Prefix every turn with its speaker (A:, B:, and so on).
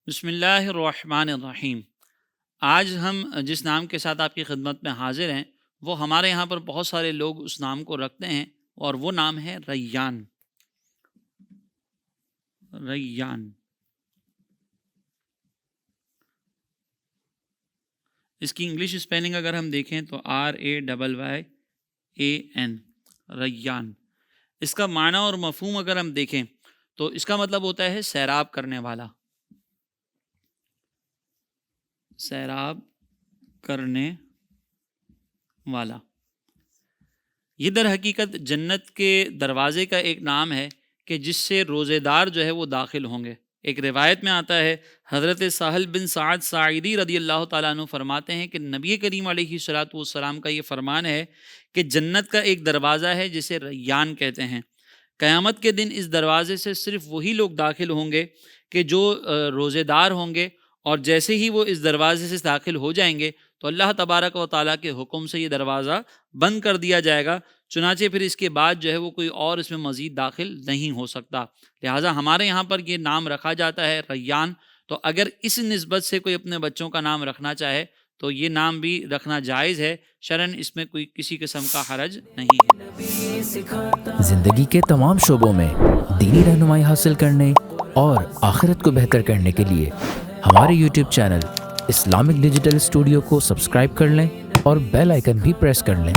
A: بسم اللہ الرحمن الرحیم۔ آج ہم جس نام کے ساتھ آپ کی خدمت میں حاضر ہیں وہ ہمارے یہاں پر بہت سارے لوگ اس نام کو رکھتے ہیں، اور وہ نام ہے ریان۔ ریان، اس کی انگلش اسپیلنگ اگر ہم دیکھیں تو RAYYAN، ریان۔ اس کا معنی اور مفہوم اگر ہم دیکھیں تو اس کا مطلب ہوتا ہے سیراب کرنے والا، سیراب کرنے والا۔ یہ در حقیقت جنت کے دروازے کا ایک نام ہے کہ جس سے روزے دار جو ہے وہ داخل ہوں گے۔ ایک روایت میں آتا ہے، حضرت سہل بن سعد ساعدی رضی اللہ تعالیٰ عنہ فرماتے ہیں کہ نبی کریم علیہ الصلوۃ والسلام کا یہ فرمان ہے کہ جنت کا ایک دروازہ ہے جسے ریان کہتے ہیں۔ قیامت کے دن اس دروازے سے صرف وہی لوگ داخل ہوں گے کہ جو روزے دار ہوں گے، اور جیسے ہی وہ اس دروازے سے داخل ہو جائیں گے تو اللہ تبارک و تعالیٰ کے حکم سے یہ دروازہ بند کر دیا جائے گا، چنانچہ پھر اس کے بعد جو ہے وہ کوئی اور اس میں مزید داخل نہیں ہو سکتا۔ لہٰذا ہمارے یہاں پر یہ نام رکھا جاتا ہے ریان۔ تو اگر اس نسبت سے کوئی اپنے بچوں کا نام رکھنا چاہے تو یہ نام بھی رکھنا جائز ہے، شرعاً اس میں کوئی کسی قسم کا حرج نہیں ہے۔
B: زندگی کے تمام شعبوں میں دینی رہنمائی حاصل کرنے اور آخرت کو بہتر کرنے کے لیے ہمارے YouTube channel Islamic digital studio کو سبسکرائب کر لیں اور بیل آئیکن بھی پریس کر لیں۔